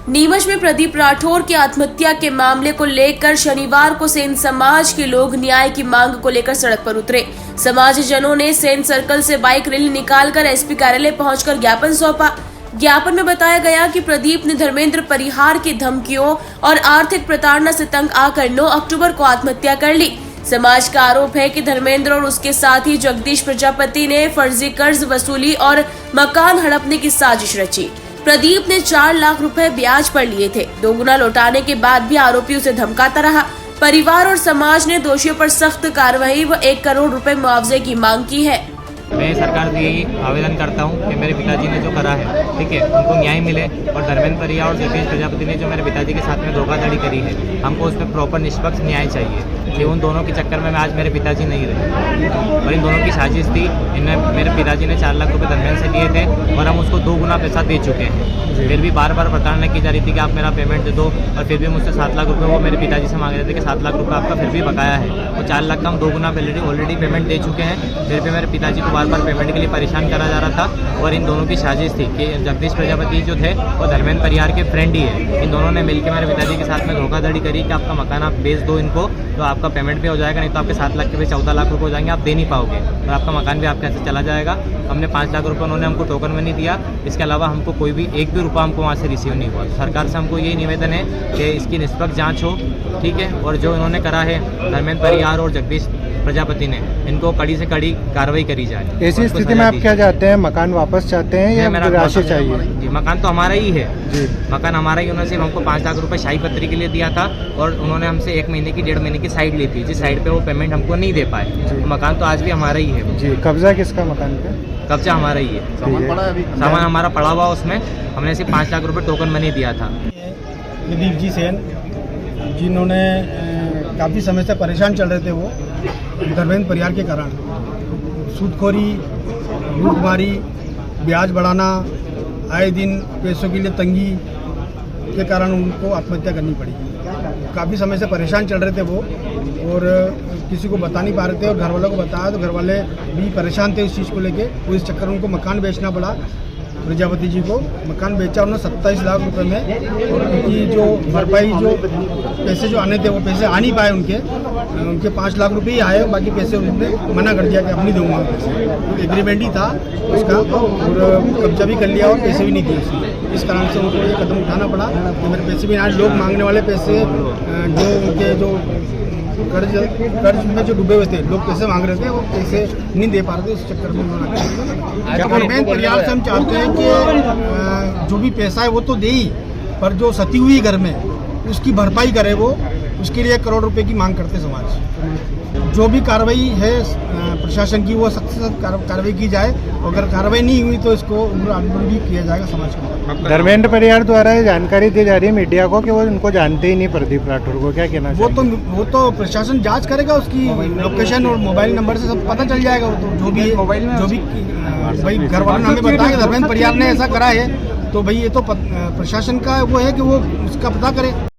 नीमच में प्रदीप राठौर की आत्महत्या के मामले को लेकर शनिवार को सेन समाज के लोग न्याय की मांग को लेकर सड़क पर उतरे। समाजजनों ने सेन सर्कल से बाइक रैली निकालकर एसपी कार्यालय पहुंचकर ज्ञापन सौंपा। ज्ञापन में बताया गया कि प्रदीप ने धर्मेंद्र परिहार की धमकियों और आर्थिक प्रताड़ना से तंग आकर 9 अक्टूबर को आत्महत्या कर ली। समाज का आरोप है कि धर्मेंद्र और उसके साथी जगदीश प्रजापति ने फर्जी कर्ज वसूली और मकान हड़पने की साजिश रची। प्रदीप ने 4 लाख रुपए ब्याज पर लिए थे। दोगुना लौटाने के बाद भी आरोपी उसे धमकाता रहा। परिवार और समाज ने दोषियों पर सख्त कार्रवाई व 1 करोड़ रुपए मुआवजे की मांग की है। मैं सरकार से यही आवेदन करता हूं कि मेरे पिताजी ने जो करा है, ठीक है, उनको न्याय मिले और धर्मेंद्र परिहार और जगदीश प्रजापति ने जो मेरे पिताजी के साथ में धोखाधड़ी करी है, हमको उसमें प्रॉपर निष्पक्ष न्याय चाहिए। कि उन दोनों के चक्कर में आज मेरे पिताजी नहीं रहे और इन दोनों की साजिश थी। इन्हें मेरे पिताजी ने 4 लाख रुपए धर्मेंद्र से लिए थे और हम उसको 2 गुना पैसा दे चुके हैं। फिर भी बार बार प्रताड़ना की जा रही थी कि आप मेरा पेमेंट दे दो, और फिर भी मुझसे 7 लाख रुपए वो मेरे पिताजी से मांग रहे थे कि 7 लाख रुपए आपका फिर भी बकाया है। और 4 लाख का हम 2 गुना ऑलरेडी पेमेंट दे चुके हैं। फिर भी मेरे पिताजी को बार बार पेमेंट के लिए परेशान करा जा रहा था। और इन दोनों की साजिश थी कि जगदीश प्रजापति जो थे वो धर्मेंद्र परिहार के फ्रेंड ही है। इन दोनों ने मिलकर मेरे पिताजी के साथ में धोखाधड़ी करी कि आपका मकान आप बेच दो इनको, तो आपका पेमेंट भी हो जाएगा, नहीं तो आपके 7 लाख के भी 14 लाख रुपए हो जाएंगे, आप दे नहीं पाओगे और आपका मकान भी आपके ऐसे चला जाएगा। हमने 5 लाख रुपए उन्होंने हमको टोकन में नहीं दिया। इसके अलावा हमको कोई भी 1 भी रुपया हमको वहाँ से रिसीव नहीं हुआ। सरकार से हमको यही निवेदन है कि इसकी निष्पक्ष जांच हो, ठीक है, और जो इन्होंने करा है धर्मेंद्र परिहार और जगदीश प्रजापति ने, इनको कड़ी से कड़ी कार्रवाई करी जाए। ऐसी स्थिति में आप क्या चाहते हैं? मकान वापस चाहते हैं या राशि चाहिए? जी, मकान तो हमारा ही है जी, मकान हमारा ही। उन्होंने सिर्फ हमको 5 लाख रुपए शाही पत्री के लिए दिया था और उन्होंने हमसे 1 महीने की 1.5 महीने की साइड ली थी, जिस साइड पे वो पेमेंट हमको नहीं दे पाए। तो मकान तो आज भी हमारा ही है जी। कब्जा किसका मकान पे? कब्जा हमारा ही है। सामान हमारा पड़ा हुआ, उसमें हमने सिर्फ 5 लाख रुपए टोकन मनी दिया था। प्रदीप जी सेन, जिन्होंने काफ़ी समय से परेशान चल रहे थे, वो धर्मेंद्र परिहार के कारण सूदखोरी, लूटमारी, ब्याज बढ़ाना, आए दिन पैसों के लिए तंगी के कारण उनको आत्महत्या करनी पड़ी। काफ़ी समय से परेशान चल रहे थे वो, और किसी को बता नहीं पा रहे थे, और घर वालों को बताया तो घर वाले भी परेशान थे इस चीज़ को लेके। वो इस चक्कर में उनको मकान बेचना पड़ा। प्रजापति जी को मकान बेचा उन्होंने 27 लाख रुपए में, और उनकी जो भरपाई, जो पैसे जो आने थे वो पैसे आ नहीं पाए। उनके 5 लाख रुपए ही आए, बाकी पैसे उन्होंने मना कर दिया कि अब नहीं दूंगा पैसे। एग्रीमेंट ही था उसका, और कब्जा भी कर लिया और पैसे भी नहीं दिए उसने। इस कारण से उनको ये कदम उठाना पड़ा कि मेरे पैसे भी आज लोग मांगने वाले पैसे, जो उनके जो कर्ज में जो डूबे हुए थे, लोग पैसे मांग रहे थे, वो पैसे नहीं दे पा रहे थे। उस चक्कर में उन्होंने धर्मेंद्र परिहार से हम चाहते हैं कि जो भी पैसा है वो तो दे ही, पर जो सती हुई घर में उसकी भरपाई करे वो, उसके लिए 1 करोड़ रुपए की मांग करते समाज। जो भी कार्रवाई है प्रशासन की, वो सख्त से कार्रवाई की जाए। अगर कार्रवाई नहीं हुई तो इसको आंदोलन भी किया जाएगा समाज को। धर्मेंद्र परिहार द्वारा जानकारी दी जा रही है मीडिया को कि वो उनको जानते ही नहीं प्रदीप राठौर को, क्या कहना? वो तो प्रशासन जांच करेगा, उसकी लोकेशन और मोबाइल नंबर से सब पता चल जाएगा। वो तो जो भी भाई घर वालों ने हमें बताया कि धर्मेंद्र परिहार ने ऐसा करा है, तो भाई ये तो प्रशासन का वो है कि वो उसका पता करे।